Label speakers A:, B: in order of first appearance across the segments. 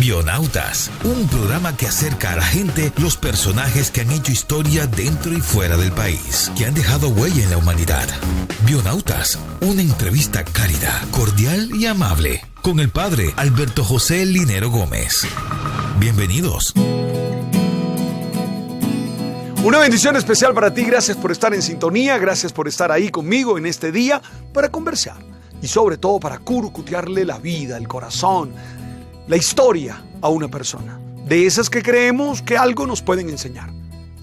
A: Bionautas, un programa que acerca a la gente los personajes que han hecho historia dentro y fuera del país, que han dejado huella en la humanidad. Bionautas, una entrevista cálida, cordial y amable, con el padre Alberto José Linero Gómez. Bienvenidos.
B: Una bendición especial para ti, gracias por estar en sintonía, gracias por estar ahí conmigo en este día para conversar y sobre todo para curucutearle la vida, el corazón, la historia a una persona, de esas que creemos que algo nos pueden enseñar.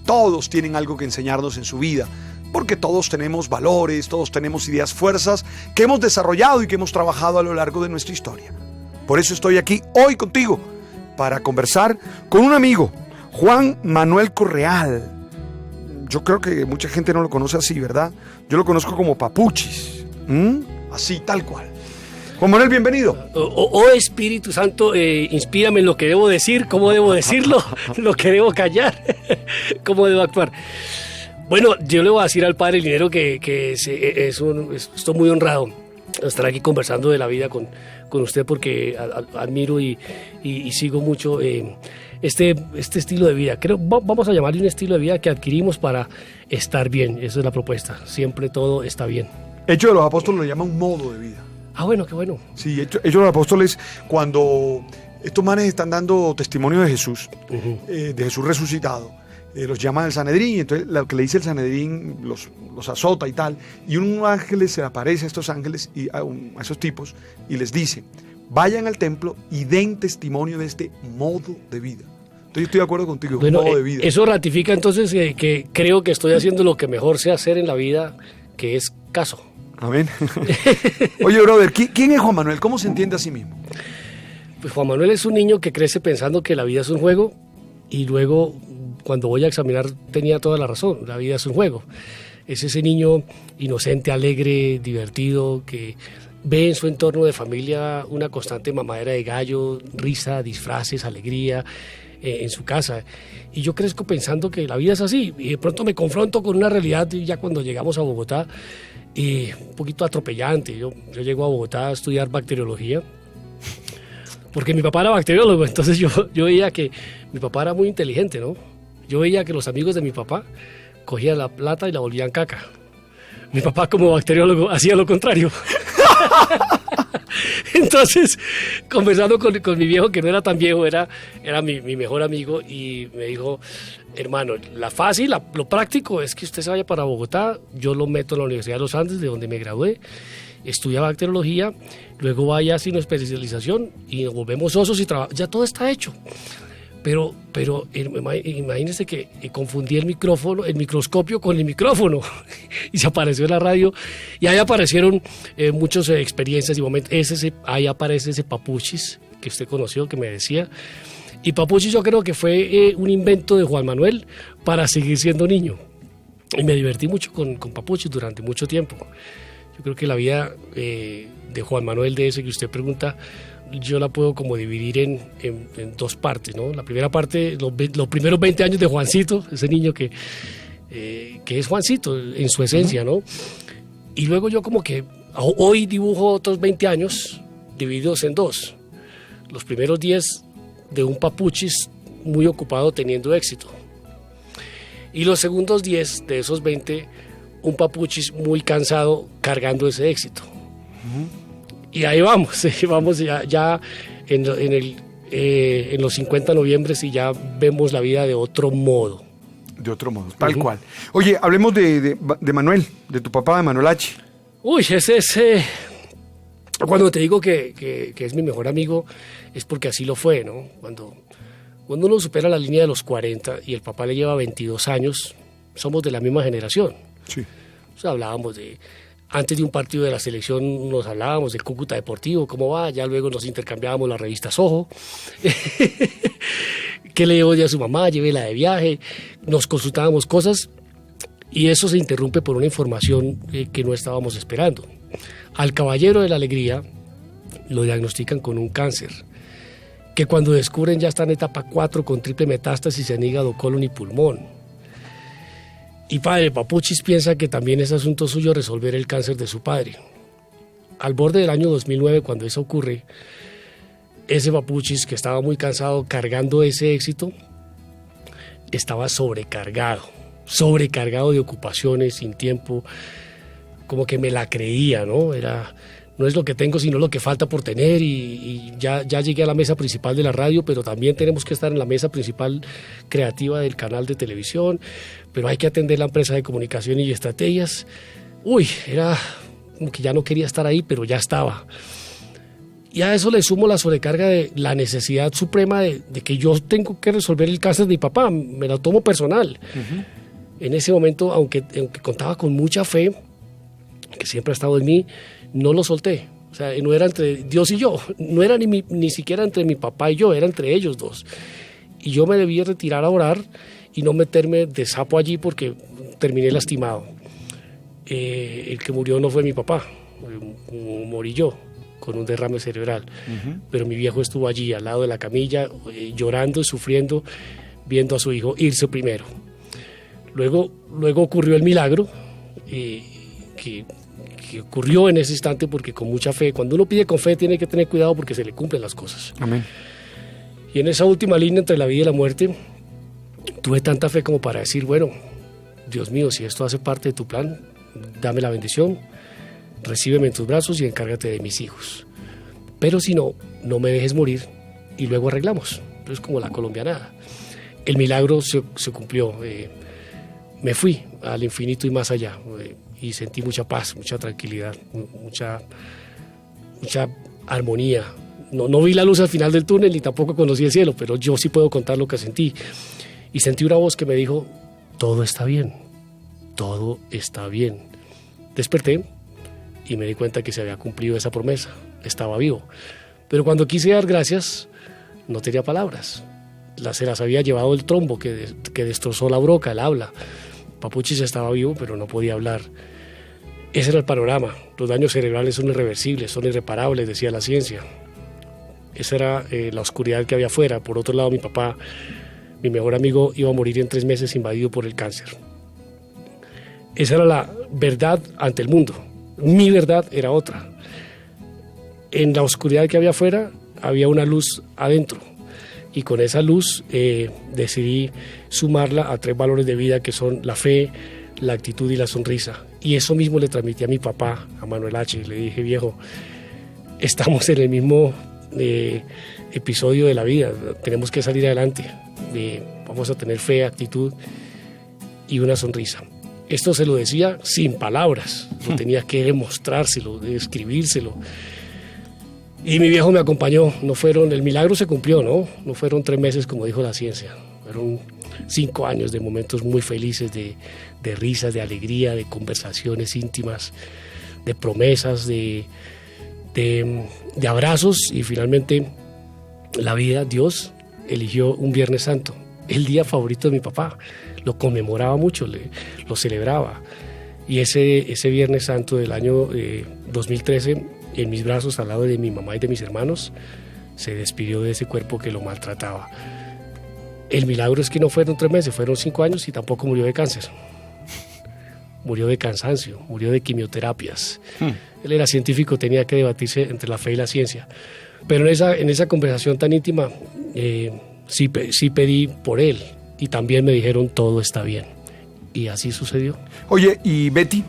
B: Todos tienen algo que enseñarnos en su vida, porque todos tenemos valores, todos tenemos ideas, fuerzas que hemos desarrollado y que hemos trabajado a lo largo de nuestra historia. Por eso estoy aquí hoy contigo, para conversar con un amigo, Juan Manuel Correal. Yo creo que mucha gente no lo conoce así, ¿verdad? Yo lo conozco como Papuchis, así, tal cual. Juan Manuel, bienvenido.
C: Oh Espíritu Santo, inspírame en lo que debo decir, cómo debo decirlo, lo que debo callar, cómo debo actuar. Bueno, yo le voy a decir al padre Linero que estoy muy honrado de estar aquí conversando de la vida con usted, porque admiro y sigo mucho este estilo de vida. Vamos a llamarle un estilo de vida que adquirimos para estar bien. Esa es la propuesta. Siempre todo está bien.
B: Hechos de los Apóstoles lo llama un modo de vida.
C: Ah, bueno, qué bueno.
B: Sí, Hechos de los Apóstoles, cuando estos manes están dando testimonio de Jesús, de Jesús resucitado, los llaman al Sanedrín, y entonces lo que le dice el Sanedrín los azota y tal, y un ángel se aparece a estos ángeles, y a esos tipos, y les dice: vayan al templo y den testimonio de este modo de vida. Entonces yo estoy de acuerdo contigo,
C: bueno,
B: modo de vida.
C: Eso ratifica entonces que creo que estoy haciendo lo que mejor sé hacer en la vida, que es caso.
B: Amén. Oye, brother, ¿quién es Juan Manuel? ¿Cómo se entiende a sí mismo?
C: Pues Juan Manuel es un niño que crece pensando que la vida es un juego, y luego, cuando voy a examinar, tenía toda la razón. La vida es un juego. Es ese niño inocente, alegre, divertido, que ve en su entorno de familia una constante mamadera de gallo, risa, disfraces, alegría en su casa. Y yo crezco pensando que la vida es así, y de pronto me confronto con una realidad ya cuando llegamos a Bogotá, un poquito atropellante. Yo llego a Bogotá a estudiar bacteriología, porque mi papá era bacteriólogo. Entonces yo veía que mi papá era muy inteligente, ¿no? Yo veía que los amigos de mi papá cogían la plata y la volvían caca. Mi papá, como bacteriólogo, hacía lo contrario. Entonces, conversando con mi viejo, que no era tan viejo, era mi mejor amigo, y me dijo: hermano, lo práctico es que usted se vaya para Bogotá. Yo lo meto en la Universidad de los Andes, de donde me gradué, estudia bacteriología, luego vaya sin especialización y nos volvemos osos y ya todo está hecho. Pero imagínese que confundí el microscopio con el micrófono, y se apareció en la radio, y ahí aparecieron muchas experiencias y momentos. Ahí aparece ese Papuchis que usted conoció, que me decía. Y Papuchis yo creo que fue un invento de Juan Manuel para seguir siendo niño. Y me divertí mucho con Papuchis durante mucho tiempo. Yo creo que la vida de Juan Manuel, de ese que usted pregunta, yo la puedo como dividir en dos partes, ¿no? La primera parte, los primeros 20 años de Juancito, ese niño que es Juancito en su esencia, ¿no? Y luego yo como que hoy dibujo otros 20 años divididos en dos. Los primeros 10 de un Papuchis muy ocupado teniendo éxito. Y los segundos 10 de esos 20, un Papuchis muy cansado cargando ese éxito. Y ahí vamos ya en los 50 noviembres, y ya vemos la vida de otro modo.
B: De otro modo, tal cual. Oye, hablemos de Manuel, de tu papá, de Manuel H.
C: Uy, cuando te digo que es mi mejor amigo, es porque así lo fue, ¿no? Cuando uno supera la línea de los 40 y el papá le lleva 22 años, somos de la misma generación.
B: Sí.
C: O sea, hablábamos antes de un partido de la selección, nos hablábamos del Cúcuta Deportivo, cómo va, ya luego nos intercambiábamos las revistas Ojo, qué le odia a su mamá, llévela de viaje, nos consultábamos cosas, y eso se interrumpe por una información que no estábamos esperando. Al caballero de la alegría lo diagnostican con un cáncer, que cuando descubren ya está en etapa 4 con triple metástasis en hígado, colon y pulmón. Y padre Papuchis piensa que también es asunto suyo resolver el cáncer de su padre. Al borde del año 2009, cuando eso ocurre, ese papuchis que estaba muy cansado cargando ese éxito, estaba sobrecargado de ocupaciones, sin tiempo, como que me la creía, ¿no? No es lo que tengo, sino lo que falta por tener, y ya llegué a la mesa principal de la radio, pero también tenemos que estar en la mesa principal creativa del canal de televisión, pero hay que atender la empresa de comunicación y estrategias. Era como que ya no quería estar ahí, pero ya estaba. Y a eso le sumo la sobrecarga de la necesidad suprema de que yo tengo que resolver el cáncer de mi papá, me lo tomo personal. Uh-huh. En ese momento, aunque contaba con mucha fe, que siempre ha estado en mí, no lo solté. O sea, no era entre Dios y yo, no era ni siquiera entre mi papá y yo, era entre ellos dos. Y yo me debía retirar a orar y no meterme de sapo allí porque terminé lastimado. El que murió no fue mi papá, morí yo con un derrame cerebral. Uh-huh. Pero mi viejo estuvo allí al lado de la camilla, llorando, sufriendo, viendo a su hijo irse primero. Luego ocurrió el milagro, que ocurrió en ese instante, porque con mucha fe, cuando uno pide con fe tiene que tener cuidado porque se le cumplen las cosas.
B: Amén.
C: Y en esa última línea entre la vida y la muerte, tuve tanta fe como para decir, bueno, Dios mío, si esto hace parte de tu plan, dame la bendición, recíbeme en tus brazos y encárgate de mis hijos. Pero si no, no me dejes morir y luego arreglamos. Es como la colombianada. El milagro se cumplió. Me fui al infinito y más allá, y sentí mucha paz, mucha tranquilidad, mucha armonía. No vi la luz al final del túnel y tampoco conocí el cielo, pero yo sí puedo contar lo que sentí. Y sentí una voz que me dijo, todo está bien, todo está bien. Desperté y me di cuenta que se había cumplido esa promesa, estaba vivo. Pero cuando quise dar gracias, no tenía palabras. Se las había llevado el trombo que destrozó la broca, el habla. Papuchis estaba vivo, pero no podía hablar. Ese era el panorama. Los daños cerebrales son irreversibles, son irreparables, decía la ciencia. Esa era la oscuridad que había afuera. Por otro lado, mi papá, mi mejor amigo, iba a morir en 3 meses invadido por el cáncer. Esa era la verdad ante el mundo. Mi verdad era otra. En la oscuridad que había afuera, había una luz adentro. Y con esa luz decidí sumarla a 3 valores de vida que son la fe, la actitud y la sonrisa. Y eso mismo le transmití a mi papá, a Manuel H. Le dije, viejo, estamos en el mismo episodio de la vida, tenemos que salir adelante, vamos a tener fe, actitud y una sonrisa. Esto se lo decía sin palabras, no tenía que demostrárselo, describírselo. Y mi viejo me acompañó. El milagro se cumplió, no fueron 3 meses como dijo la ciencia, fueron 5 años de momentos muy felices, de risas, de alegría, de conversaciones íntimas, de promesas, de abrazos. Y finalmente la vida, Dios eligió un Viernes Santo, el día favorito de mi papá. Lo conmemoraba mucho, lo celebraba. Y ese Viernes Santo del año 2013, en mis brazos, al lado de mi mamá y de mis hermanos, se despidió de ese cuerpo que lo maltrataba. El milagro es que no fueron 3 meses, fueron 5 años, y tampoco murió de cáncer. Murió de cansancio, murió de quimioterapias. Él era científico, tenía que debatirse entre la fe y la ciencia. Pero en esa conversación tan íntima, sí pedí por él, y también me dijeron, todo está bien. Y así sucedió.
B: Oye, ¿y Betty?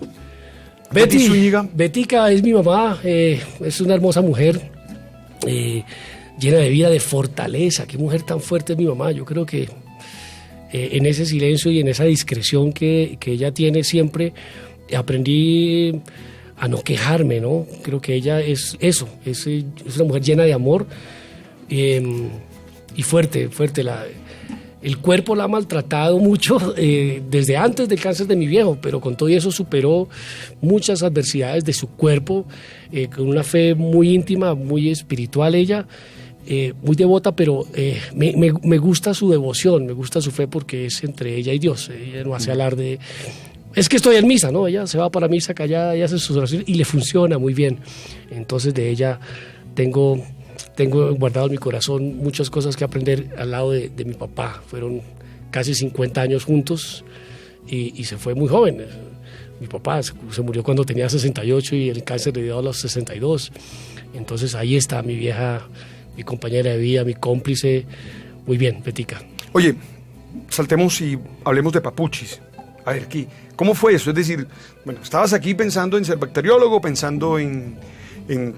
B: Betty Zúñiga.
C: Betica es mi mamá, es una hermosa mujer, llena de vida, de fortaleza. Qué mujer tan fuerte es mi mamá. Yo creo que en ese silencio y en esa discreción que ella tiene siempre, aprendí a no quejarme, ¿no? Creo que ella es eso, es una mujer llena de amor y fuerte. El cuerpo la ha maltratado mucho desde antes del cáncer de mi viejo, pero con todo eso superó muchas adversidades de su cuerpo, con una fe muy íntima, muy espiritual ella, muy devota, pero me gusta su devoción, me gusta su fe porque es entre ella y Dios. Ella no hace alarde. Es que estoy en misa, ¿no? Ella se va para misa callada, ella hace sus oraciones y le funciona muy bien. Entonces de ella tengo guardado en mi corazón muchas cosas que aprender al lado de mi papá. Fueron casi 50 años juntos y se fue muy joven. Mi papá se murió cuando tenía 68 y el cáncer le dio a los 62. Entonces ahí está mi vieja mi compañera de vida, mi cómplice. Muy bien, Betica.
B: Oye, saltemos y hablemos de Papuchis. A ver, aquí, ¿cómo fue eso? Es decir, bueno, estabas aquí pensando en ser bacteriólogo, pensando en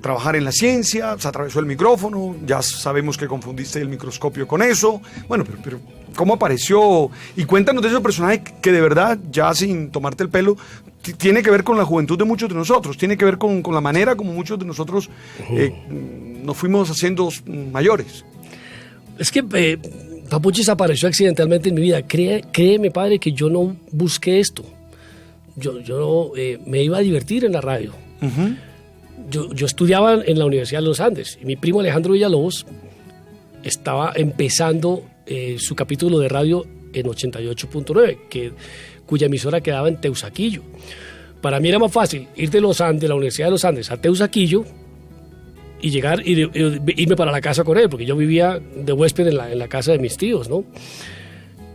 B: trabajar en la ciencia, se atravesó el micrófono, ya sabemos que confundiste el microscopio con eso. Bueno, pero ¿cómo apareció? Y cuéntanos de ese personaje que de verdad, ya sin tomarte el pelo, tiene que ver con la juventud de muchos de nosotros, tiene que ver con la manera como muchos de nosotros nos fuimos haciendo mayores.
C: Es que Papuchis apareció accidentalmente en mi vida. Créeme, padre, que yo no busqué esto. Yo me iba a divertir en la radio. Uh-huh. Yo estudiaba en la Universidad de los Andes y mi primo Alejandro Villalobos estaba empezando su capítulo de radio en 88.9, cuya emisora quedaba en Teusaquillo. Para mí era más fácil ir de los Andes, de la Universidad de los Andes a Teusaquillo y llegar y irme para la casa con él, porque yo vivía de huésped en la casa de mis tíos, ¿no?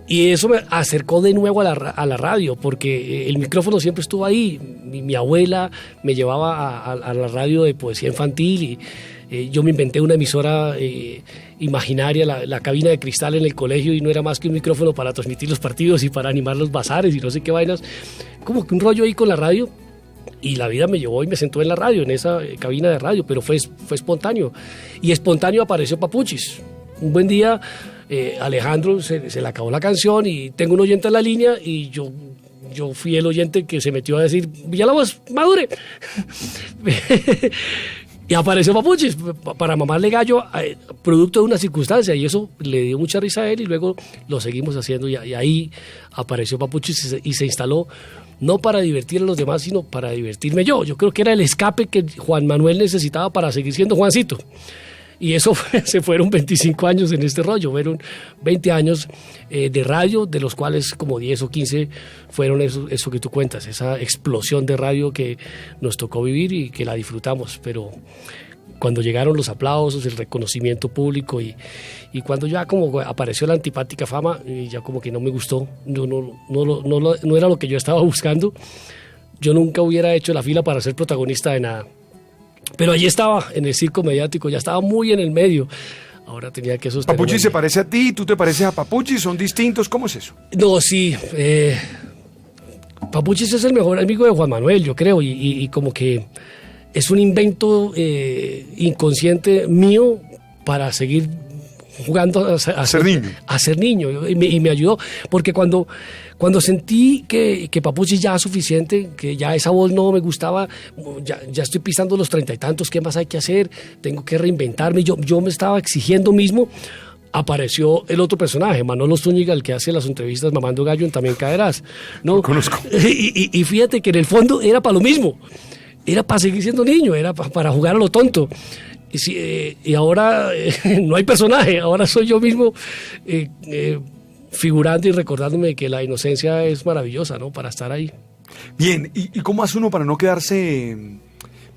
C: Y eso me acercó de nuevo a la radio, porque el micrófono siempre estuvo ahí. Mi abuela me llevaba a la radio de poesía infantil y yo me inventé una emisora imaginaria, la cabina de cristal en el colegio, y no era más que un micrófono para transmitir los partidos y para animar los bazares y no sé qué vainas. Como que un rollo ahí con la radio. Y la vida me llevó y me sentó en la radio, en esa cabina de radio, pero fue espontáneo. Y espontáneo apareció Papuchis. Un buen día Alejandro se le acabó la canción y tengo un oyente en la línea y yo fui el oyente que se metió a decir, Villalobos, madure. Y apareció Papuchis para mamarle gallo, producto de una circunstancia, y eso le dio mucha risa a él y luego lo seguimos haciendo y ahí apareció Papuchis y se instaló, no para divertir a los demás, sino para divertirme yo. Yo creo que era el escape que Juan Manuel necesitaba para seguir siendo Juancito. Y eso se fueron 25 años en este rollo, fueron 20 años de radio, de los cuales como 10 o 15 fueron eso que tú cuentas, esa explosión de radio que nos tocó vivir y que la disfrutamos. Pero cuando llegaron los aplausos, el reconocimiento público y cuando ya como apareció la antipática fama, ya como que no me gustó, no era lo que yo estaba buscando. Yo nunca hubiera hecho la fila para ser protagonista de nada. Pero allí estaba, en el circo mediático, ya estaba muy en el medio. Ahora tenía que sostener.
B: ¿Papuchis se parece a ti? ¿Tú te pareces a Papuchis? ¿Son distintos? ¿Cómo es eso?
C: No, sí. Papuchis es el mejor amigo de Juan Manuel, yo creo, y como que es un invento inconsciente mío para seguir jugando a ser niño. A ser niño, y me ayudó, porque cuando sentí que Papuchis ya es suficiente, que ya esa voz no me gustaba, ya estoy pisando los 30 y tantos, ¿qué más hay que hacer? Tengo que reinventarme, yo me estaba exigiendo mismo. Apareció el otro personaje, Manolo Zúñiga, el que hace las entrevistas Mamando Gallo en También Caerás, ¿no? Lo conozco. Y fíjate que en el fondo era para lo mismo, era para seguir siendo niño, era para jugar a lo tonto. Y ahora no hay personaje, ahora soy yo mismo figurando y recordándome que la inocencia es maravillosa, ¿no? Para estar ahí.
B: Bien, ¿y cómo hace uno para no quedarse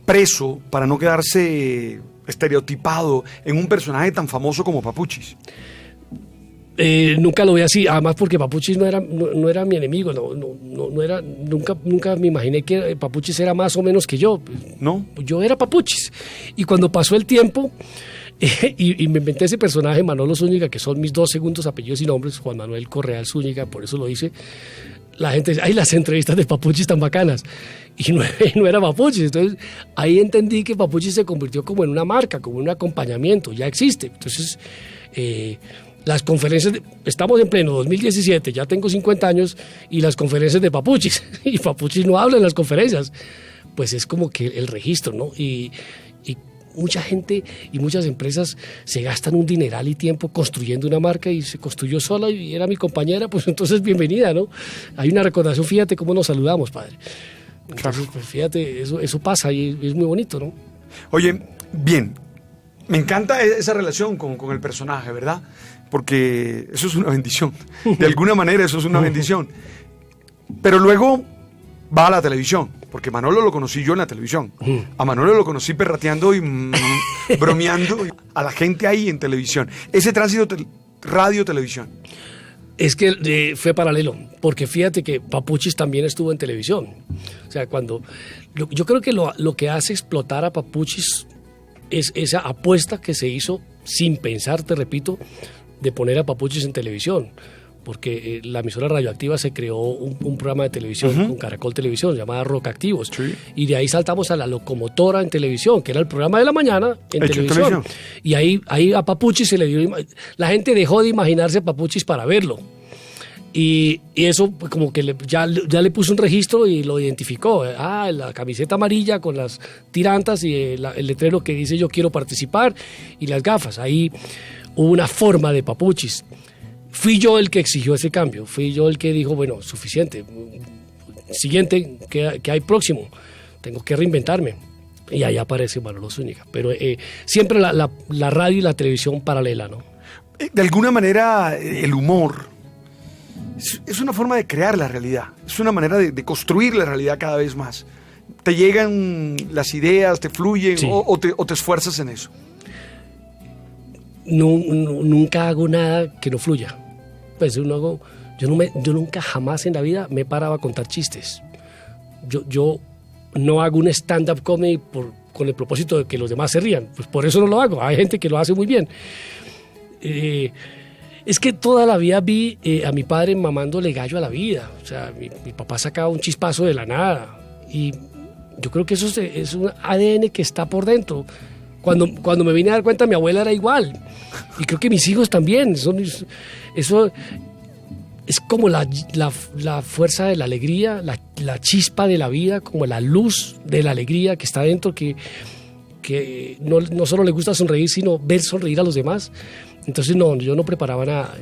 B: preso, para no quedarse estereotipado en un personaje tan famoso como Papuchis?
C: Nunca lo vi así, además porque Papuchis no era mi enemigo, no era, nunca me imaginé que Papuchis era más o menos que yo.
B: ¿No?
C: Yo era Papuchis. Y cuando pasó el tiempo y me inventé ese personaje, Manolo Zúñiga, que son mis dos segundos apellidos y nombres, Juan Manuel Correal Zúñiga, por eso lo hice. La gente dice, ay, las entrevistas de Papuchis tan bacanas. Y no era Papuchis. Entonces, ahí entendí que Papuchis se convirtió como en una marca, como en un acompañamiento, ya existe. Entonces, las conferencias, estamos en pleno 2017, ya tengo 50 años, y las conferencias de Papuchis, y Papuchis no habla en las conferencias, pues es como que el registro, ¿no? Y mucha gente y muchas empresas se gastan un dineral y tiempo construyendo una marca y se construyó sola y era mi compañera, pues entonces bienvenida, ¿no? Hay una recordación, fíjate cómo nos saludamos, padre. Entonces, pues fíjate, eso pasa y es muy bonito, ¿no?
B: Oye, bien, me encanta esa relación con el personaje, ¿verdad? Porque eso es una bendición. De alguna manera eso es una bendición. Pero luego va a la televisión, porque Manolo lo conocí yo en la televisión. A Manolo lo conocí perrateando y bromeando a la gente ahí en televisión. Ese tránsito radio-televisión.
C: Es que fue paralelo, porque fíjate que Papuchis también estuvo en televisión. O sea, yo creo que lo que hace explotar a Papuchis es esa apuesta que se hizo sin pensar, te repito, de poner a Papuchis en televisión, porque la emisora radioactiva se creó un programa de televisión con Caracol Televisión llamado Rock Activos, y de ahí saltamos a La Locomotora en televisión, que era el programa de la mañana en televisión. Y ahí a Papuchis se le dio, la gente dejó de imaginarse a Papuchis para verlo. Y eso pues, como que ya le puso un registro y lo identificó. La camiseta amarilla con las tirantas y el letrero que dice yo quiero participar y las gafas. Ahí hubo una forma de Papuchis. Fui yo el que exigió ese cambio. Fui yo el que dijo, bueno, suficiente. Siguiente, ¿qué hay próximo? Tengo que reinventarme. Y ahí aparece Manolo Zúñiga. Pero siempre la radio y la televisión paralela, ¿no?
B: De alguna manera, el humor es una forma de crear la realidad, es una manera de construir la realidad cada vez más. ¿Te llegan las ideas, te fluyen o te esfuerzas en eso?
C: Nunca hago nada que no fluya. Pues yo nunca jamás en la vida me paraba a contar chistes. Yo no hago un stand-up comedy con el propósito de que los demás se rían. Pues por eso no lo hago. Hay gente que lo hace muy bien. Es que toda la vida vi a mi padre mamándole gallo a la vida. O sea, mi papá sacaba un chispazo de la nada. Y yo creo que eso es un ADN que está por dentro. Cuando me vine a dar cuenta, mi abuela era igual. Y creo que mis hijos también. Eso es como la fuerza de la alegría, la chispa de la vida, como la luz de la alegría que está dentro, que no solo le gusta sonreír, sino ver sonreír a los demás. Entonces yo no preparaba nada.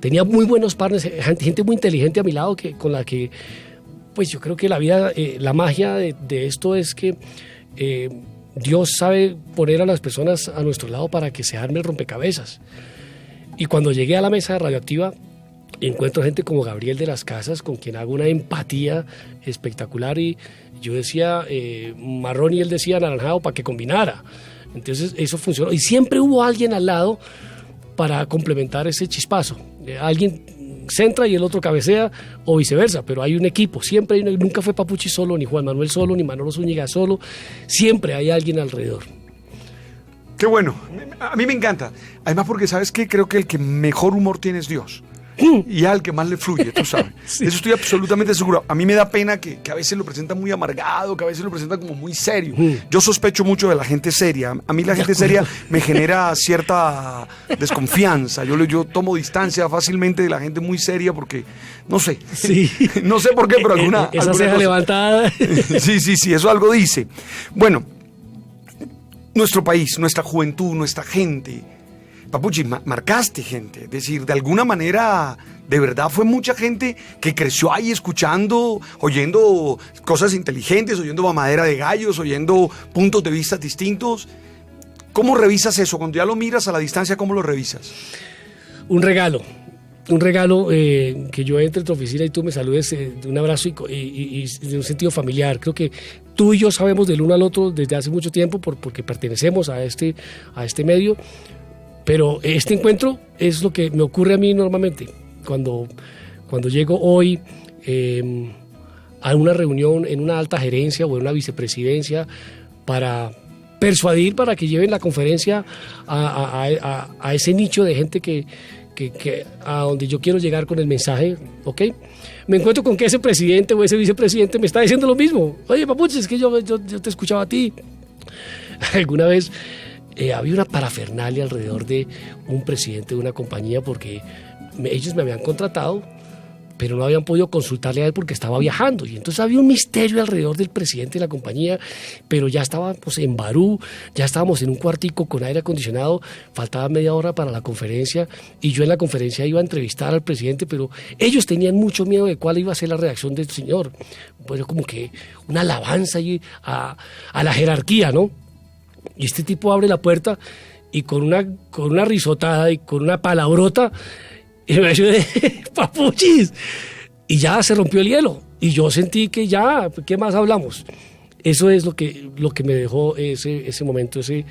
C: Tenía muy buenos partners, gente muy inteligente a mi lado con la que, pues yo creo que la vida, la magia de esto es que Dios sabe poner a las personas a nuestro lado para que se arme el rompecabezas. Y cuando llegué a la mesa de Radioactiva, encuentro gente como Gabriel de las Casas, con quien hago una empatía espectacular, y yo decía marrón y él decía anaranjado para que combinara. Entonces eso funcionó. Y siempre hubo alguien al lado para complementar ese chispazo. Alguien centra y el otro cabecea, o viceversa, pero hay un equipo. Siempre nunca fue Papuchis solo, ni Juan Manuel solo, ni Manolo Zúñiga solo. Siempre hay alguien alrededor.
B: Qué bueno. A mí me encanta. Además porque, ¿sabes qué? Creo que el que mejor humor tiene es Dios. Y al que más le fluye, tú sabes. Sí. Eso estoy absolutamente seguro. A mí me da pena que a veces lo presenta muy amargado, que a veces lo presenta como muy serio. Yo sospecho mucho de la gente seria. A mí la gente seria me genera cierta desconfianza. Yo tomo distancia fácilmente de la gente muy seria porque, no sé.
C: Sí.
B: No sé por qué, pero
C: esa ceja levantada.
B: Sí, eso algo dice. Bueno, nuestro país, nuestra juventud, nuestra gente. Papuchis, marcaste gente, es decir, de alguna manera, de verdad fue mucha gente que creció ahí escuchando, oyendo cosas inteligentes, oyendo mamadera de gallos, oyendo puntos de vista distintos. ¿Cómo revisas eso? Cuando ya lo miras a la distancia, ¿cómo lo revisas?
C: Un regalo que yo entre a tu oficina y tú me saludes de un abrazo y de un sentido familiar. Creo que tú y yo sabemos del uno al otro desde hace mucho tiempo porque pertenecemos a este medio. Pero este encuentro es lo que me ocurre a mí normalmente. Cuando llego hoy a una reunión en una alta gerencia o en una vicepresidencia para persuadir para que lleven la conferencia a ese nicho de gente que a donde yo quiero llegar con el mensaje, ¿ok? Me encuentro con que ese presidente o ese vicepresidente me está diciendo lo mismo. Oye, Papuchis, es que yo te escuchaba a ti. Alguna vez había una parafernalia alrededor de un presidente de una compañía porque ellos me habían contratado, pero no habían podido consultarle a él porque estaba viajando. Y entonces había un misterio alrededor del presidente de la compañía, pero ya estábamos en Barú, ya estábamos en un cuartico con aire acondicionado, faltaba media hora para la conferencia, y yo en la conferencia iba a entrevistar al presidente, pero ellos tenían mucho miedo de cuál iba a ser la reacción del señor. Pues como que una alabanza allí a la jerarquía, ¿no? Y este tipo abre la puerta y con una risotada y con una palabrota y me dice, Papuchis, y ya se rompió el hielo. Y yo sentí que ya, ¿qué más hablamos? Eso es lo que me dejó ese momento, ese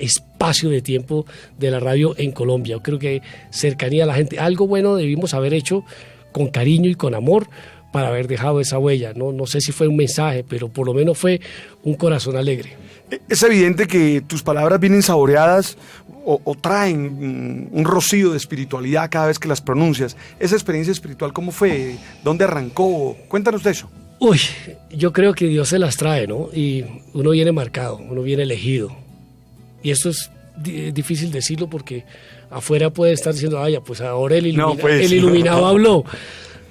C: espacio de tiempo de la radio en Colombia. Yo creo que cercanía a la gente, algo bueno debimos haber hecho con cariño y con amor para haber dejado esa huella. No sé si fue un mensaje, pero por lo menos fue un corazón alegre.
B: Es evidente que tus palabras vienen saboreadas o traen un rocío de espiritualidad cada vez que las pronuncias. Esa experiencia espiritual, ¿cómo fue? ¿Dónde arrancó? Cuéntanos de eso.
C: Uy, yo creo que Dios se las trae, ¿no? Y uno viene marcado, uno viene elegido. Y esto es difícil decirlo porque afuera puede estar diciendo, ay, pues ahora el iluminado habló.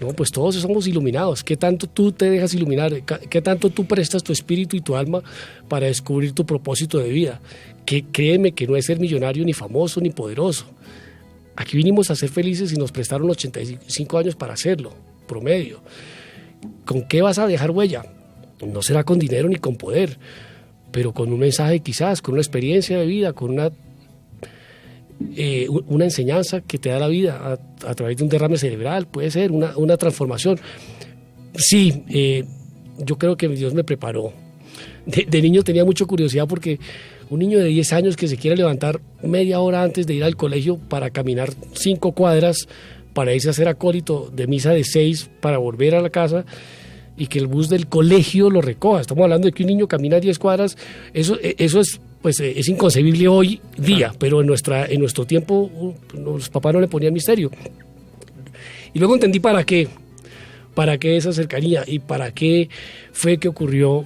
C: No, pues todos somos iluminados. ¿Qué tanto tú te dejas iluminar? ¿Qué tanto tú prestas tu espíritu y tu alma para descubrir tu propósito de vida? Que créeme que no es ser millonario, ni famoso, ni poderoso. Aquí vinimos a ser felices y nos prestaron 85 años para hacerlo, promedio. ¿Con qué vas a dejar huella? No será con dinero ni con poder, pero con un mensaje quizás, con una experiencia de vida, con una enseñanza que te da la vida a través de un derrame cerebral, puede ser una transformación. Sí, yo creo que Dios me preparó. De niño tenía mucha curiosidad porque un niño de 10 años que se quiere levantar media hora antes de ir al colegio para caminar 5 cuadras para irse a hacer acólito de misa de 6 para volver a la casa y que el bus del colegio lo recoja. Estamos hablando de que un niño camina 10 cuadras, eso es, pues, es inconcebible hoy día, pero en nuestro tiempo los papás no le ponían misterio. Y luego entendí para qué esa cercanía y para qué fue que ocurrió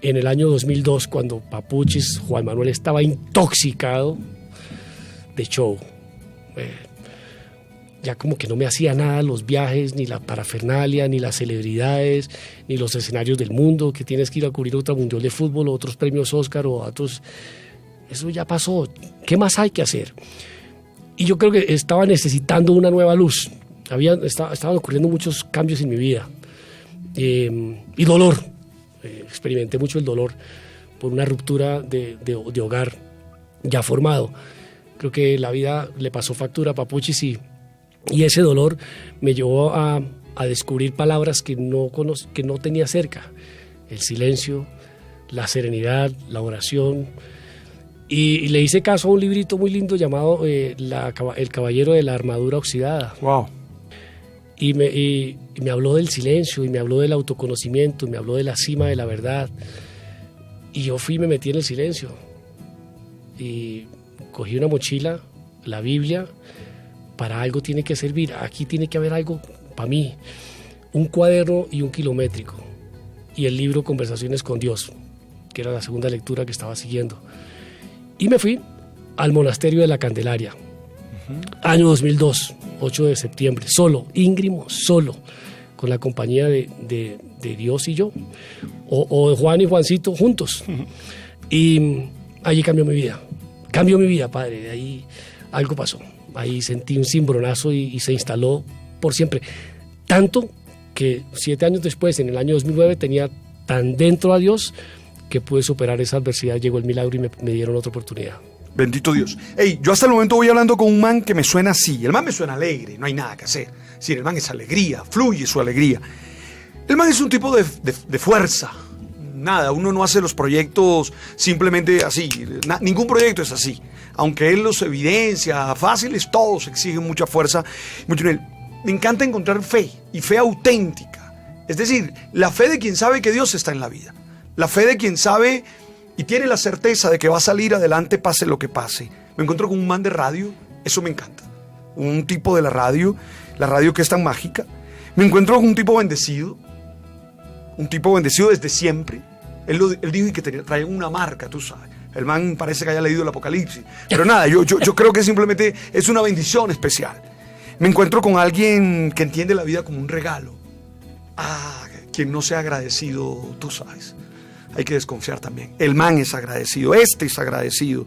C: en el año 2002 cuando Papuchis, Juan Manuel, estaba intoxicado de show. Ya como que no me hacía nada los viajes, ni la parafernalia, ni las celebridades, ni los escenarios del mundo, que tienes que ir a cubrir otra mundial de fútbol, o otros premios Oscar, o otros... Eso ya pasó. ¿Qué más hay que hacer? Y yo creo que estaba necesitando una nueva luz. Estaban ocurriendo muchos cambios en mi vida. Y dolor. Experimenté mucho el dolor por una ruptura de hogar ya formado. Creo que la vida le pasó factura a Papuchis y ese dolor me llevó a descubrir palabras que no tenía cerca. El silencio, la serenidad, la oración. Y le hice caso a un librito muy lindo llamado El caballero de la armadura oxidada.
B: Wow.
C: Y me habló del silencio, y me habló del autoconocimiento, y me habló de la cima de la verdad. Y yo fui y me metí en el silencio. Y cogí una mochila, la Biblia. Para algo tiene que servir, aquí tiene que haber algo para mí, un cuaderno y un kilométrico, y el libro Conversaciones con Dios, que era la segunda lectura que estaba siguiendo, y me fui al monasterio de la Candelaria, año 2002, 8 de septiembre, solo, íngrimo, solo, con la compañía de Dios y yo, o Juan y Juancito juntos, y allí cambió mi vida, padre, de ahí algo pasó. Ahí sentí un cimbronazo y se instaló por siempre. Tanto que 7 años después, en el año 2009, tenía tan dentro a Dios que pude superar esa adversidad. Llegó el milagro y me dieron otra oportunidad.
B: Bendito Dios. Hey, yo hasta el momento voy hablando con un man que me suena así. El man me suena alegre, no hay nada que hacer. Sí, el man es alegría, fluye su alegría. El man es un tipo de fuerza. Nada, uno no hace los proyectos simplemente así. Ningún proyecto es así. Aunque él los evidencia fáciles, todos exigen mucha fuerza. Mucho en él. Me encanta encontrar fe, y fe auténtica. Es decir, la fe de quien sabe que Dios está en la vida. La fe de quien sabe y tiene la certeza de que va a salir adelante pase lo que pase. Me encuentro con un man de radio, eso me encanta. Un tipo de la radio que es tan mágica. Me encuentro con un tipo bendecido desde siempre. Él dijo que traía una marca, tú sabes. El man parece que haya leído el Apocalipsis. Pero nada, yo creo que simplemente es una bendición especial. Me encuentro con alguien que entiende la vida como un regalo. Quien no sea agradecido, tú sabes. Hay que desconfiar también. El man es agradecido, es agradecido.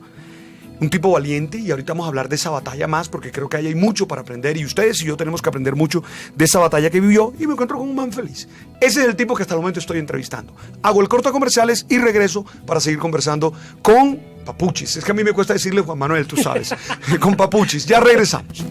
B: Un tipo valiente, y ahorita vamos a hablar de esa batalla más, porque creo que ahí hay mucho para aprender, y ustedes y yo tenemos que aprender mucho de esa batalla que vivió, y me encuentro con un man feliz. Ese es el tipo que hasta el momento estoy entrevistando. Hago el corto a comerciales y regreso para seguir conversando con Papuchis. Es que a mí me cuesta decirle Juan Manuel, tú sabes. Con Papuchis. Ya regresamos.